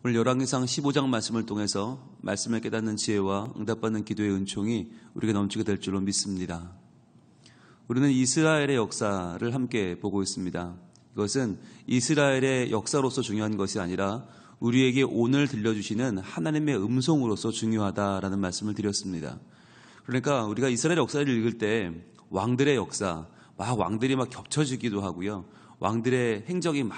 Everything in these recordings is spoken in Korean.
오늘 열왕기상 15장 말씀을 통해서 말씀을 깨닫는 지혜와 응답받는 기도의 은총이 우리에게 넘치게 될 줄로 믿습니다. 우리는 이스라엘의 역사를 함께 보고 있습니다. 이것은 이스라엘의 역사로서 중요한 것이 아니라 우리에게 오늘 들려주시는 하나님의 음성으로서 중요하다라는 말씀을 드렸습니다. 그러니까 우리가 이스라엘 역사를 읽을 때 왕들의 역사, 왕들이 막 겹쳐지기도 하고요. 왕들의 행적이 막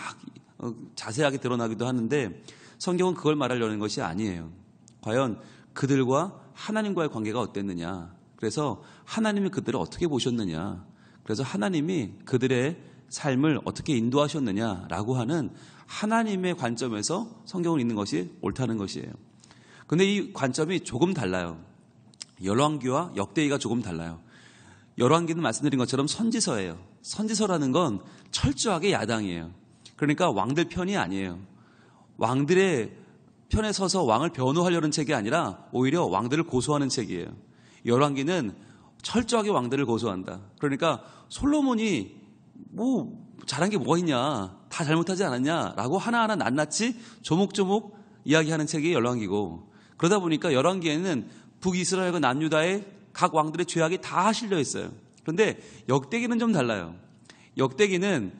자세하게 드러나기도 하는데 성경은 그걸 말하려는 것이 아니에요. 과연 그들과 하나님과의 관계가 어땠느냐. 그래서 하나님이 그들을 어떻게 보셨느냐. 그래서 하나님이 그들의 삶을 어떻게 인도하셨느냐라고 하는 하나님의 관점에서 성경을 읽는 것이 옳다는 것이에요. 그런데 이 관점이 조금 달라요. 열왕기와 역대기가 조금 달라요. 열왕기는 말씀드린 것처럼 선지서예요. 선지서라는 건 철저하게 야당이에요. 그러니까 왕들 편이 아니에요. 왕들의 편에 서서 왕을 변호하려는 책이 아니라 오히려 왕들을 고소하는 책이에요. 열왕기는 철저하게 왕들을 고소한다. 그러니까 솔로몬이 잘한 게 뭐가 있냐, 다 잘못하지 않았냐라고 하나하나 낱낱이 조목조목 이야기하는 책이 열왕기고, 그러다 보니까 열왕기에는 북이스라엘과 남유다의 각 왕들의 죄악이 다 실려 있어요. 그런데 역대기는 좀 달라요. 역대기는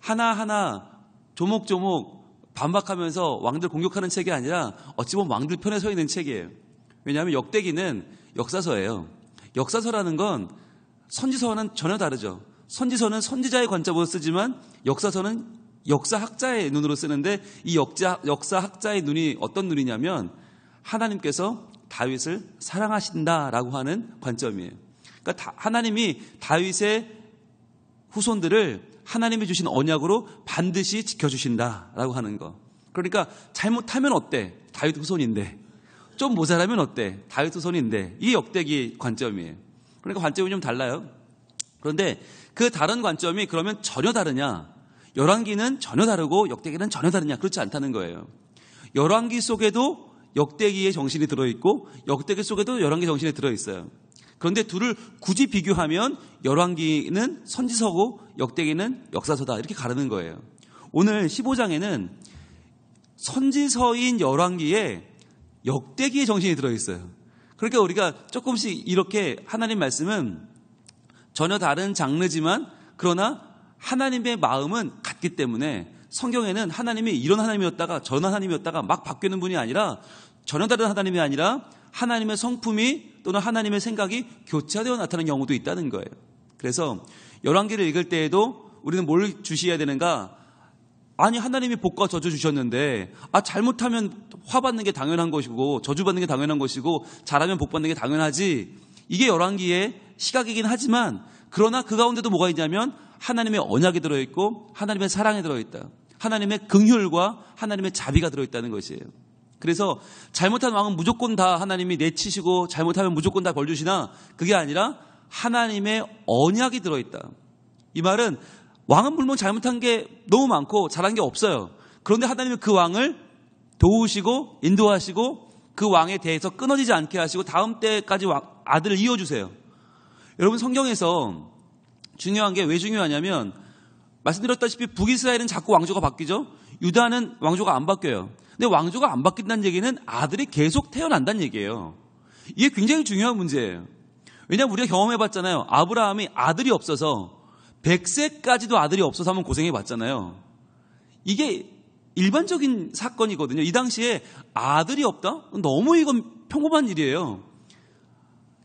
하나하나 조목조목 반박하면서 왕들 공격하는 책이 아니라 어찌 보면 왕들 편에 서 있는 책이에요. 왜냐하면 역대기는 역사서예요. 역사서라는 건 선지서와는 전혀 다르죠. 선지서는 선지자의 관점으로 쓰지만 역사서는 역사학자의 눈으로 쓰는데, 이 역사학자의 눈이 어떤 눈이냐면 하나님께서 다윗을 사랑하신다라고 하는 관점이에요. 그러니까 하나님이 다윗의 후손들을 하나님이 주신 언약으로 반드시 지켜주신다라고 하는 거. 그러니까 잘못하면 어때? 다윗 후손인데. 좀 모자라면 어때? 다윗 후손인데. 이게 역대기 관점이에요. 그러니까 관점이 좀 달라요. 그런데 그 다른 관점이 그러면 전혀 다르냐? 열왕기는 전혀 다르고 역대기는 전혀 다르냐? 그렇지 않다는 거예요. 열왕기 속에도 역대기의 정신이 들어있고 역대기 속에도 열왕기 정신이 들어있어요. 그런데 둘을 굳이 비교하면 열왕기는 선지서고 역대기는 역사서다, 이렇게 가르는 거예요. 오늘 15장에는 선지서인 열왕기에 역대기의 정신이 들어있어요. 그러니까 우리가 조금씩 이렇게 하나님 말씀은 전혀 다른 장르지만 그러나 하나님의 마음은 같기 때문에 성경에는 하나님이 이런 하나님이었다가 저런 하나님이었다가 막 바뀌는 분이 아니라, 전혀 다른 하나님이 아니라 하나님의 성품이 또는 하나님의 생각이 교차되어 나타나는 경우도 있다는 거예요. 그래서 열왕기를 읽을 때에도 우리는 뭘 주시해야 되는가? 아니, 하나님이 복과 저주 주셨는데 잘못하면 화받는 게 당연한 것이고 저주받는 게 당연한 것이고 잘하면 복받는 게 당연하지. 이게 열왕기의 시각이긴 하지만, 그러나 그 가운데도 뭐가 있냐면 하나님의 언약이 들어있고 하나님의 사랑이 들어있다. 하나님의 긍휼과 하나님의 자비가 들어있다는 것이에요. 그래서 잘못한 왕은 무조건 다 하나님이 내치시고 잘못하면 무조건 다 벌 주시나, 그게 아니라 하나님의 언약이 들어있다. 이 말은 왕은 물론 잘못한 게 너무 많고 잘한 게 없어요. 그런데 하나님은 그 왕을 도우시고 인도하시고 그 왕에 대해서 끊어지지 않게 하시고 다음 때까지 아들을 이어주세요. 여러분, 성경에서 중요한 게 왜 중요하냐면, 말씀드렸다시피 북이스라엘은 자꾸 왕조가 바뀌죠. 유다는 왕조가 안 바뀌어요. 근데 왕조가 안 바뀐다는 얘기는 아들이 계속 태어난다는 얘기예요. 이게 굉장히 중요한 문제예요. 왜냐하면 우리가 경험해봤잖아요. 아브라함이 아들이 없어서 100세까지도 아들이 없어서 한번 고생해봤잖아요. 이게 일반적인 사건이거든요. 이 당시에 아들이 없다? 너무 이건 평범한 일이에요.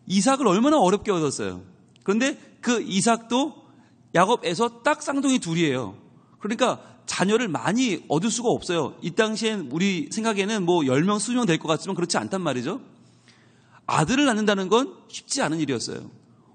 이삭을 얼마나 어렵게 얻었어요. 그런데 그 이삭도 야곱, 에서 딱 쌍둥이 둘이에요. 그러니까 자녀를 많이 얻을 수가 없어요. 이 당시엔 우리 생각에는 10명, 20명 될 것 같지만 그렇지 않단 말이죠. 아들을 낳는다는 건 쉽지 않은 일이었어요.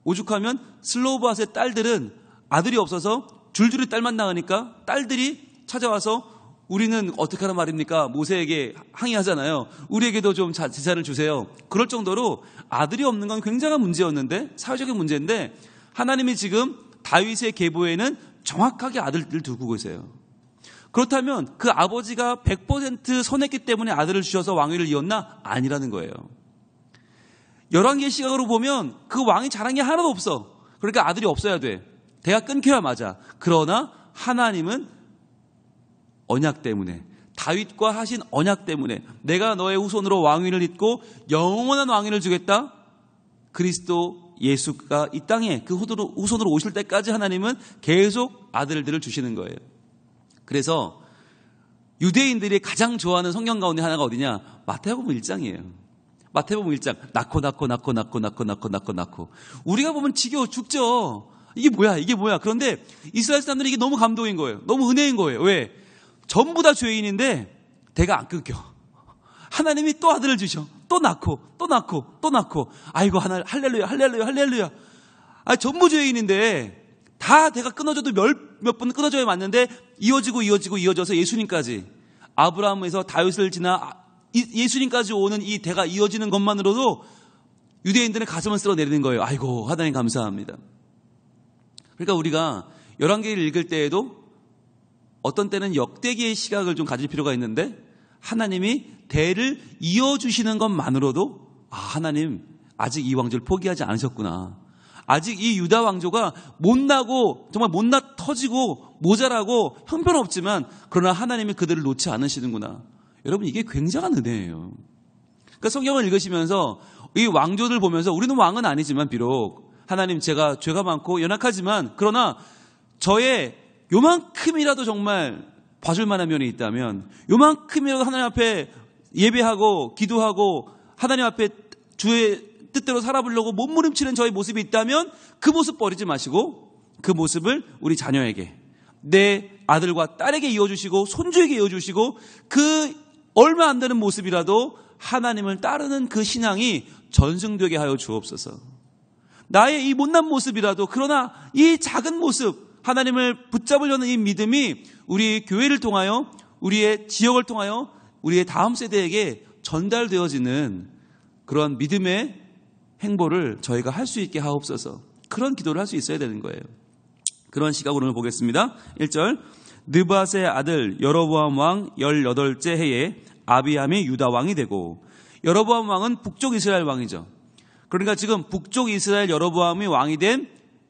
오죽하면 슬로바스의 딸들은 아들이 없어서 줄줄이 딸만 낳으니까 딸들이 찾아와서 우리는 어떻게 하란 말입니까? 모세에게 항의하잖아요. 우리에게도 좀 제사를 주세요. 그럴 정도로 아들이 없는 건 굉장한 문제였는데, 사회적인 문제인데, 하나님이 지금 다윗의 계보에는 정확하게 아들을 두고 계세요. 그렇다면 그 아버지가 100% 선했기 때문에 아들을 주셔서 왕위를 이었나? 아니라는 거예요. 열왕기의 시각으로 보면 그 왕이 잘한 게 하나도 없어. 그러니까 아들이 없어야 돼. 대가 끊겨야 맞아. 그러나 하나님은 언약 때문에 다윗과 하신 언약 때문에 내가 너의 후손으로 왕위를 잇고 영원한 왕위를 주겠다. 그리스도 예수가 이 땅에 그 후손으로 오실 때까지 하나님은 계속 아들들을 주시는 거예요. 그래서 유대인들이 가장 좋아하는 성경 가운데 하나가 어디냐? 마태복음 1장이에요. 마태복음 1장. 낳고. 우리가 보면 지겨워 죽죠. 이게 뭐야. 그런데 이스라엘 사람들이 이게 너무 감동인 거예요. 너무 은혜인 거예요. 왜? 전부 다 죄인인데 대가 안 끊겨. 하나님이 또 아들을 주셔. 또 낳고. 아이고, 할렐루야. 전부 죄인인데 다 대가 끊어져도 몇 번 끊어져야 맞는데 이어져서 예수님까지. 아브라함에서 다윗을 지나 예수님까지 오는 이 대가 이어지는 것만으로도 유대인들은 가슴을 쓸어내리는 거예요. 아이고, 하나님 감사합니다. 그러니까 우리가 열왕기를 읽을 때에도 어떤 때는 역대기의 시각을 좀 가질 필요가 있는데 하나님이 대를 이어주시는 것만으로도 하나님 아직 이 왕조를 포기하지 않으셨구나. 아직 이 유다 왕조가 못나고 정말 못나 터지고 모자라고 형편없지만 그러나 하나님이 그들을 놓지 않으시는구나. 여러분, 이게 굉장한 은혜예요. 그러니까 성경을 읽으시면서 이 왕조들 보면서 우리는 왕은 아니지만 비록 하나님 제가 죄가 많고 연약하지만 그러나 저의 요만큼이라도 정말 봐줄 만한 면이 있다면 요만큼이라도 하나님 앞에 예배하고 기도하고 하나님 앞에 주의 뜻대로 살아보려고 몸부림치는 저의 모습이 있다면 그 모습 버리지 마시고 그 모습을 우리 자녀에게 내 아들과 딸에게 이어주시고 손주에게 이어주시고 그 얼마 안 되는 모습이라도 하나님을 따르는 그 신앙이 전승되게 하여 주옵소서. 나의 이 못난 모습이라도 그러나 이 작은 모습 하나님을 붙잡으려는 이 믿음이 우리 교회를 통하여 우리의 지역을 통하여 우리의 다음 세대에게 전달되어지는 그런 믿음의 행보를 저희가 할 수 있게 하옵소서. 그런 기도를 할 수 있어야 되는 거예요. 그런 시각으로 오늘 보겠습니다. 1절 느밧의 아들 여로보암 왕 18째 해에 아비암이 유다 왕이 되고 여로보암 왕은 북쪽 이스라엘 왕이죠. 그러니까 지금 북쪽 이스라엘 여로보암이 왕이 된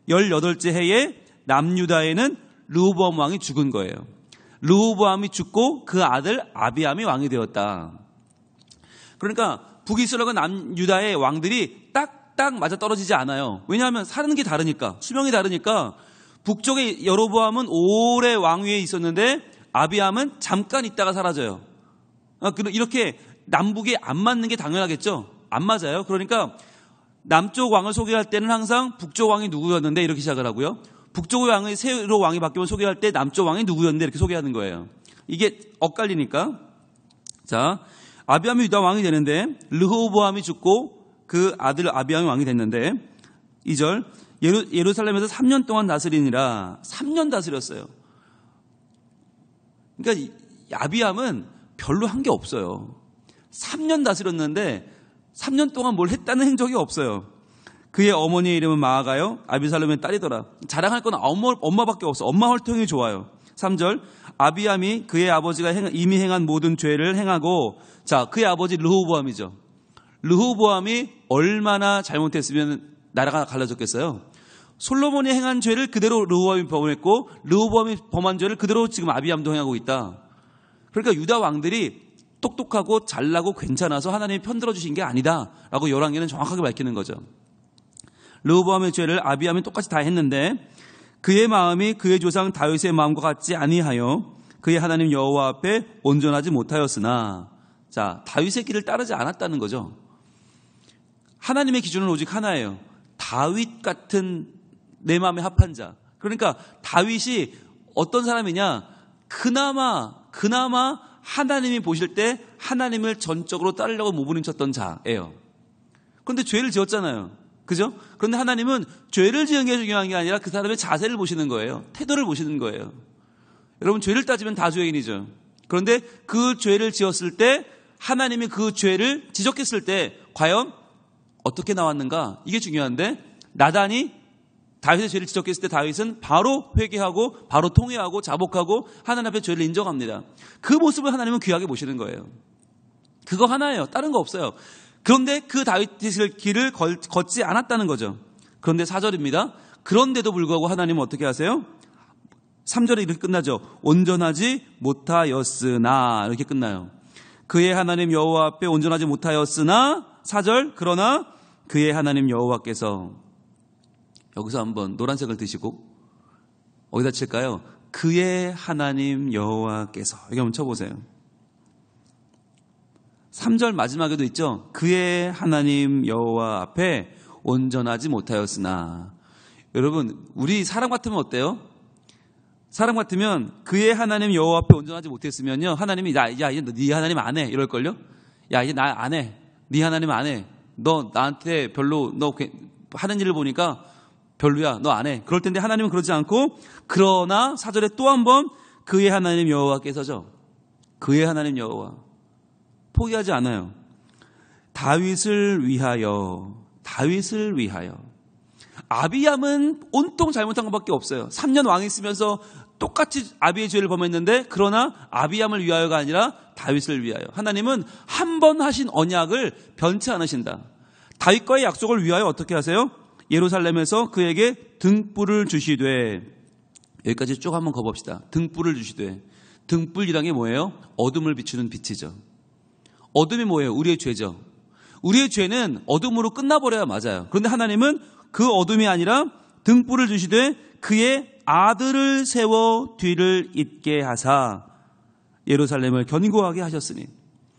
18째 해에 남유다에는 르호보암 왕이 죽은 거예요. 르호보암이 죽고 그 아들 아비암이 왕이 되었다. 그러니까 북이스라엘과 남유다의 왕들이 딱딱 맞아 떨어지지 않아요. 왜냐하면 사는 게 다르니까, 수명이 다르니까. 북쪽의 여로보암은 오래 왕위에 있었는데 아비암은 잠깐 있다가 사라져요. 이렇게 남북이 안 맞는 게 당연하겠죠. 안 맞아요. 그러니까 남쪽 왕을 소개할 때는 항상 북쪽 왕이 누구였는데 이렇게 시작을 하고요. 북쪽 왕의 새로 왕이 바뀌면 소개할 때 남쪽 왕이 누구였는데 이렇게 소개하는 거예요. 이게 엇갈리니까. 자, 아비암이 유다 왕이 되는데 르호보암이 죽고 그 아들 아비암이 왕이 됐는데 2절 예루살렘에서 3년 동안 다스리니라. 3년 다스렸어요. 그러니까 아비암은 별로 한 게 없어요. 3년 다스렸는데 3년 동안 뭘 했다는 행적이 없어요. 그의 어머니의 이름은 마아가요. 아비살롬의 딸이더라. 자랑할 건 엄마밖에 없어. 엄마 혈통이 좋아요. 3절 아비암이 그의 아버지가 이미 행한 모든 죄를 행하고 자, 그의 아버지 르호보암이죠. 르호보암이 얼마나 잘못했으면 나라가 갈라졌겠어요. 솔로몬이 행한 죄를 그대로 르호보암이 범했고 르호보암이 범한 죄를 그대로 지금 아비암도 행하고 있다. 그러니까 유다 왕들이 똑똑하고 잘나고 괜찮아서 하나님이 편들어 주신 게 아니다 라고 열왕기는 정확하게 밝히는 거죠. 르호보암의 죄를 아비암이 똑같이 다 했는데 그의 마음이 그의 조상 다윗의 마음과 같지 아니하여 그의 하나님 여호와 앞에 온전하지 못하였으나 자, 다윗의 길을 따르지 않았다는 거죠. 하나님의 기준은 오직 하나예요. 다윗 같은 내 마음에 합한 자. 그러니까 다윗이 어떤 사람이냐? 그나마 하나님이 보실 때 하나님을 전적으로 따르려고 몸부림쳤던 자예요. 그런데 죄를 지었잖아요. 그죠? 그런데 하나님은 죄를 지은 게 중요한 게 아니라 그 사람의 자세를 보시는 거예요. 태도를 보시는 거예요. 여러분, 죄를 따지면 다 죄인이죠. 그런데 그 죄를 지었을 때 하나님이 그 죄를 지적했을 때 과연 어떻게 나왔는가? 이게 중요한데 나단이 다윗의 죄를 지적했을 때 다윗은 바로 회개하고 바로 통회하고 자복하고 하나님 앞에 죄를 인정합니다. 그 모습을 하나님은 귀하게 보시는 거예요. 그거 하나예요. 다른 거 없어요. 그런데 그 다윗의 길을 걷지 않았다는 거죠. 그런데 4절입니다. 그런데도 불구하고 하나님은 어떻게 하세요? 3절에 이렇게 끝나죠. 온전하지 못하였으나 이렇게 끝나요. 그의 하나님 여호와 앞에 온전하지 못하였으나 4절 그러나 그의 하나님 여호와께서 여기서 한번 노란색을 드시고 어디다 칠까요? 그의 하나님 여호와께서 여기 한번 쳐보세요. 3절 마지막에도 있죠. 그의 하나님 여호와 앞에 온전하지 못하였으나. 여러분 우리 사람 같으면 어때요? 사람 같으면 그의 하나님 여호와 앞에 온전하지 못했으면요 하나님이 야 이제 네 하나님 안 해 이럴걸요? 야 이제 나 안 해. 네 하나님 안 해. 너 나한테 별로 너 하는 일을 보니까 별로야. 너 안 해. 그럴 텐데 하나님은 그러지 않고 그러나 4절에 또 한 번 그의 하나님 여호와께서죠. 그의 하나님 여호와 포기하지 않아요. 다윗을 위하여 아비암은 온통 잘못한 것밖에 없어요. 3년 왕이 있으면서 똑같이 아비의 죄를 범했는데 그러나 아비암을 위하여가 아니라 다윗을 위하여. 하나님은 한 번 하신 언약을 변치 않으신다. 다윗과의 약속을 위하여 어떻게 하세요? 예루살렘에서 그에게 등불을 주시되. 여기까지 쭉 한번 가봅시다. 등불을 주시되. 등불이란 게 뭐예요? 어둠을 비추는 빛이죠. 어둠이 뭐예요? 우리의 죄죠. 우리의 죄는 어둠으로 끝나버려야 맞아요. 그런데 하나님은 그 어둠이 아니라 등불을 주시되 그의 아들을 세워 뒤를 잇게 하사 예루살렘을 견고하게 하셨으니.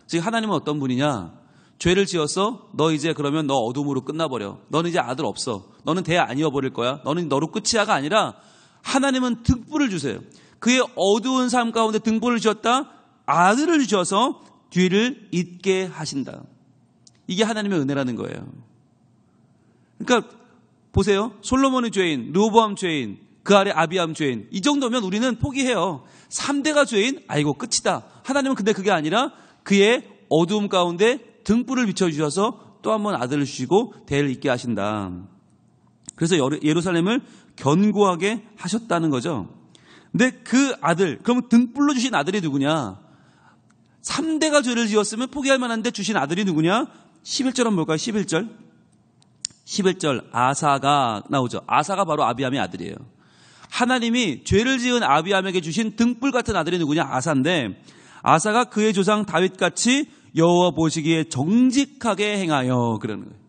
즉 하나님은 어떤 분이냐? 죄를 지었어? 너 이제 그러면 너 어둠으로 끝나버려. 너는 이제 아들 없어. 너는 대 아니어버릴 거야. 너는 너로 끝이야가 아니라 하나님은 등불을 주세요. 그의 어두운 삶 가운데 등불을 주셨다. 아들을 주셔서 뒤를 잇게 하신다. 이게 하나님의 은혜라는 거예요. 그러니까 보세요. 솔로몬의 죄인, 르호보암 죄인, 그 아래 아비암 죄인. 이 정도면 우리는 포기해요. 3대가 죄인, 아이고 끝이다. 하나님은 근데 그게 아니라 그의 어두움 가운데 등불을 비춰주셔서 또 한 번 아들을 주시고 대를 잇게 하신다. 그래서 예루살렘을 견고하게 하셨다는 거죠. 근데 그 아들, 그럼 등불로 주신 아들이 누구냐? 3대가 죄를 지었으면 포기할 만한데 주신 아들이 누구냐? 11절 한번 볼까요? 11절 아사가 나오죠. 아사가 바로 아비암의 아들이에요. 하나님이 죄를 지은 아비암에게 주신 등불 같은 아들이 누구냐? 아사인데 아사가 그의 조상 다윗같이 여호와 보시기에 정직하게 행하여 그러는 거예요.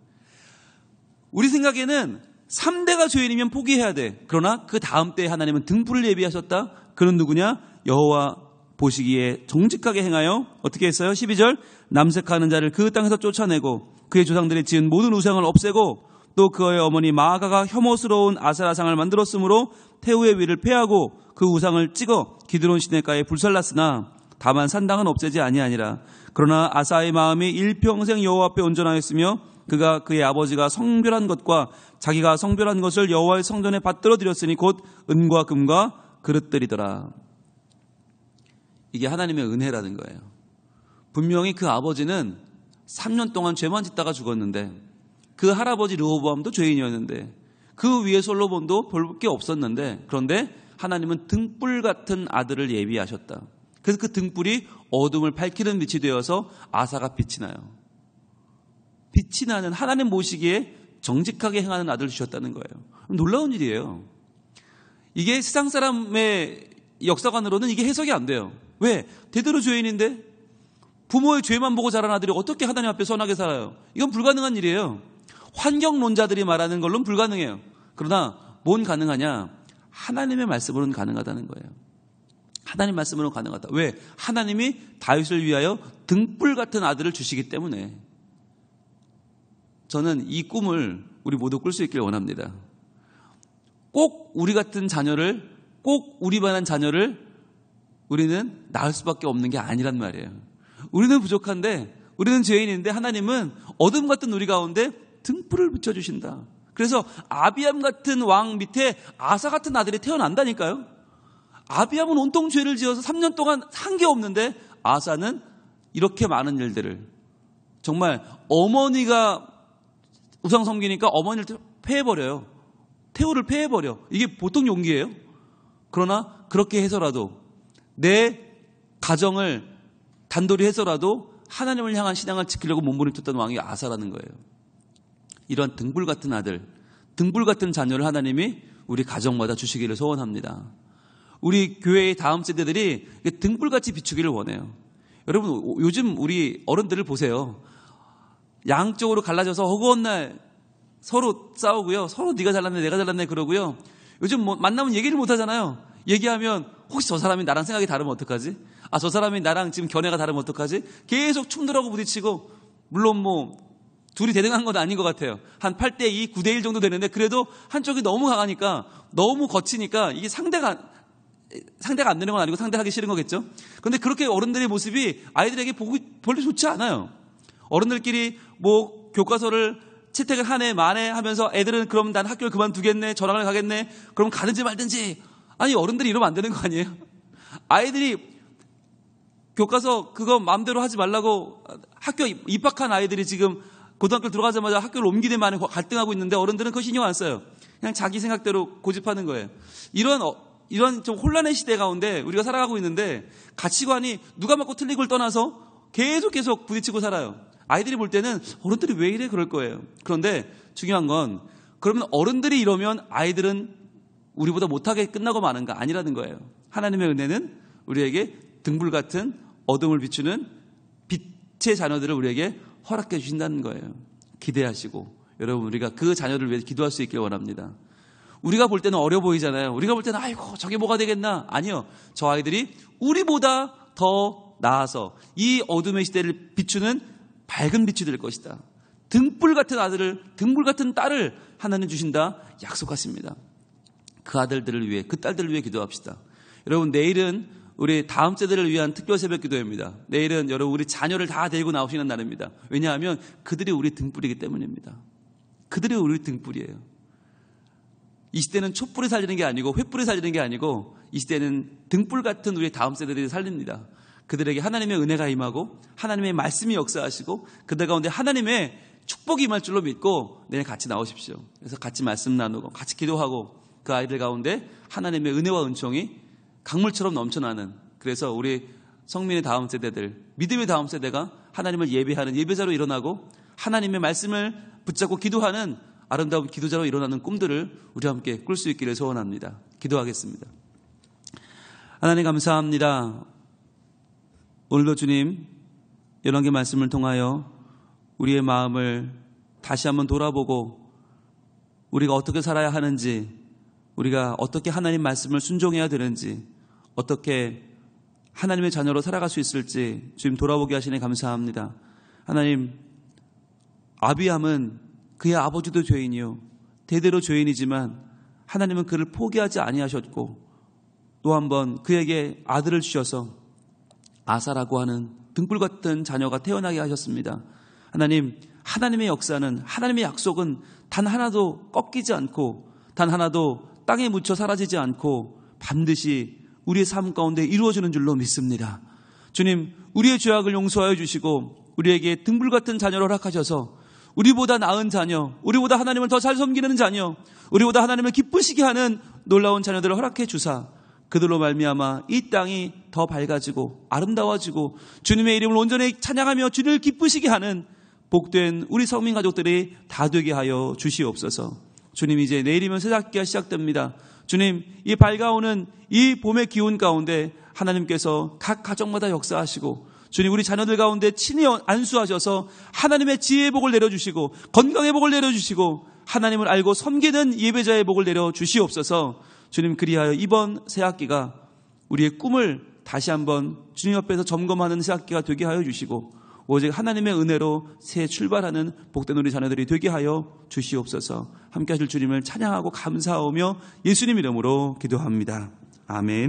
우리 생각에는 3대가 죄인이면 포기해야 돼. 그러나 그 다음 때에 하나님은 등불을 예비하셨다. 그는 누구냐? 여호와 보시기에 정직하게 행하여 어떻게 했어요? 12절 남색하는 자를 그 땅에서 쫓아내고 그의 조상들이 지은 모든 우상을 없애고 또 그의 어머니 마아가가 혐오스러운 아세라상을 만들었으므로 태우의 위를 폐하고 그 우상을 찍어 기드론 시내가에 불살랐으나 다만 산당은 없애지 아니하니라. 그러나 아사의 마음이 일평생 여호와 앞에 온전하였으며 그가 그의 아버지가 성별한 것과 자기가 성별한 것을 여호와의 성전에 받들어 드렸으니 곧 은과 금과 그릇들이더라. 이게 하나님의 은혜라는 거예요. 분명히 그 아버지는 3년 동안 죄만 짓다가 죽었는데 그 할아버지 르호보암도 죄인이었는데 그 위에 솔로몬도 볼 게 없었는데 그런데 하나님은 등불 같은 아들을 예비하셨다. 그래서 그 등불이 어둠을 밝히는 빛이 되어서 아사가 빛이 나요. 빛이 나는 하나님 보시기에 정직하게 행하는 아들을 주셨다는 거예요. 놀라운 일이에요. 이게 세상 사람의 역사관으로는 이게 해석이 안 돼요. 왜? 대대로 죄인인데 부모의 죄만 보고 자란 아들이 어떻게 하나님 앞에 선하게 살아요? 이건 불가능한 일이에요. 환경론자들이 말하는 걸로는 불가능해요. 그러나 뭔 가능하냐? 하나님의 말씀으로는 가능하다는 거예요. 하나님 말씀으로는 가능하다. 왜? 하나님이 다윗을 위하여 등불 같은 아들을 주시기 때문에. 저는 이 꿈을 우리 모두 꿀 수 있기를 원합니다. 꼭 우리 같은 자녀를, 꼭 우리만한 자녀를 우리는 낳을 수밖에 없는 게 아니란 말이에요. 우리는 부족한데, 우리는 죄인인데 하나님은 어둠 같은 우리 가운데 등불을 비춰주신다. 그래서 아비암 같은 왕 밑에 아사 같은 아들이 태어난다니까요. 아비암은 온통 죄를 지어서 3년 동안 한 게 없는데 아사는 이렇게 많은 일들을, 정말 어머니가 우상 섬기니까 어머니를 패해버려요. 태우를 패해버려. 이게 보통 용기예요? 그러나 그렇게 해서라도 내 가정을 단돌이 해서라도 하나님을 향한 신앙을 지키려고 몸부림쳤던 왕이 아사라는 거예요. 이런 등불 같은 아들, 등불 같은 자녀를 하나님이 우리 가정마다 주시기를 소원합니다. 우리 교회의 다음 세대들이 등불같이 비추기를 원해요. 여러분, 요즘 우리 어른들을 보세요. 양쪽으로 갈라져서 허구한 날 서로 싸우고요. 서로 네가 잘났네 내가 잘났네 그러고요. 요즘 만나면 얘기를 못 하잖아요. 얘기하면 혹시 저 사람이 나랑 생각이 다르면 어떡하지? 저 사람이 나랑 지금 견해가 다르면 어떡하지? 계속 충돌하고 부딪히고, 물론 둘이 대등한 건 아닌 것 같아요. 한 8대2, 9대1 정도 되는데 그래도 한쪽이 너무 강하니까, 너무 거치니까 이게 상대가 안 되는 건 아니고 상대하기 싫은 거겠죠. 그런데 그렇게 어른들의 모습이 아이들에게 별로 좋지 않아요. 어른들끼리 교과서를 채택을 하네 마네 하면서 애들은 그럼 난 학교를 그만두겠네, 전학을 가겠네, 그럼 가든지 말든지. 아니, 어른들이 이러면 안 되는 거 아니에요? 아이들이 교과서 그거 마음대로 하지 말라고 학교 입학한 아이들이 지금 고등학교 들어가자마자 학교를 옮기되 만에 갈등하고 있는데 어른들은 그거 신경 안 써요. 그냥 자기 생각대로 고집하는 거예요. 이런 좀 혼란의 시대 가운데 우리가 살아가고 있는데, 가치관이 누가 맞고 틀린 걸 떠나서 계속 부딪히고 살아요. 아이들이 볼 때는 어른들이 왜 이래 그럴 거예요. 그런데 중요한 건, 그러면 어른들이 이러면 아이들은 우리보다 못하게 끝나고 마는가? 아니라는 거예요. 하나님의 은혜는 우리에게 등불 같은 어둠을 비추는 빛의 자녀들을 우리에게 허락해 주신다는 거예요. 기대하시고, 여러분, 우리가 그 자녀를 위해 기도할 수 있길 원합니다. 우리가 볼 때는 어려 보이잖아요. 우리가 볼 때는 아이고 저게 뭐가 되겠나? 아니요. 저 아이들이 우리보다 더 나아서 이 어둠의 시대를 비추는 밝은 빛이 될 것이다. 등불 같은 아들을, 등불 같은 딸을 하나님 주신다 약속하십니다. 그 아들들을 위해, 그 딸들을 위해 기도합시다. 여러분, 내일은 우리 다음 세대를 위한 특별 새벽 기도입니다. 내일은 여러분 우리 자녀를 다 데리고 나오시는 날입니다. 왜냐하면 그들이 우리 등불이기 때문입니다. 그들이 우리 등불이에요. 이 시대는 촛불이 살리는 게 아니고 횃불이 살리는 게 아니고, 이 시대는 등불 같은 우리 다음 세대들이 살립니다. 그들에게 하나님의 은혜가 임하고 하나님의 말씀이 역사하시고 그들 가운데 하나님의 축복이 임할 줄로 믿고 내일 같이 나오십시오. 그래서 같이 말씀 나누고 같이 기도하고, 그 아이들 가운데 하나님의 은혜와 은총이 강물처럼 넘쳐나는, 그래서 우리 성민의 다음 세대들, 믿음의 다음 세대가 하나님을 예배하는 예배자로 일어나고 하나님의 말씀을 붙잡고 기도하는 아름다운 기도자로 일어나는 꿈들을 우리 함께 꿀 수 있기를 소원합니다. 기도하겠습니다. 하나님 감사합니다. 오늘도 주님, 열왕기 말씀을 통하여 우리의 마음을 다시 한번 돌아보고, 우리가 어떻게 살아야 하는지, 우리가 어떻게 하나님 말씀을 순종해야 되는지, 어떻게 하나님의 자녀로 살아갈 수 있을지 주님 돌아보게 하시니 감사합니다. 하나님, 아비암은 그의 아버지도 죄인이요 대대로 죄인이지만 하나님은 그를 포기하지 아니하셨고, 또 한 번 그에게 아들을 주셔서 아사라고 하는 등불 같은 자녀가 태어나게 하셨습니다. 하나님, 하나님의 역사는, 하나님의 약속은 단 하나도 꺾이지 않고 단 하나도 땅에 묻혀 사라지지 않고 반드시 우리의 삶 가운데 이루어지는 줄로 믿습니다. 주님, 우리의 죄악을 용서하여 주시고 우리에게 등불 같은 자녀를 허락하셔서 우리보다 나은 자녀, 우리보다 하나님을 더 잘 섬기는 자녀, 우리보다 하나님을 기쁘시게 하는 놀라운 자녀들을 허락해 주사 그들로 말미암아 이 땅이 더 밝아지고 아름다워지고 주님의 이름을 온전히 찬양하며 주님을 기쁘시게 하는 복된 우리 성민 가족들이 다 되게 하여 주시옵소서. 주님, 이제 내일이면 새학기가 시작됩니다. 주님, 이 밝아오는 이 봄의 기운 가운데 하나님께서 각 가정마다 역사하시고, 주님, 우리 자녀들 가운데 친히 안수하셔서 하나님의 지혜의 복을 내려주시고 건강의 복을 내려주시고 하나님을 알고 섬기는 예배자의 복을 내려주시옵소서. 주님, 그리하여 이번 새학기가 우리의 꿈을 다시 한번 주님 앞에서 점검하는 새학기가 되게 하여 주시고, 오직 하나님의 은혜로 새 출발하는 복된 우리 자녀들이 되게 하여 주시옵소서. 함께 하실 주님을 찬양하고 감사하며 예수님 이름으로 기도합니다. 아멘.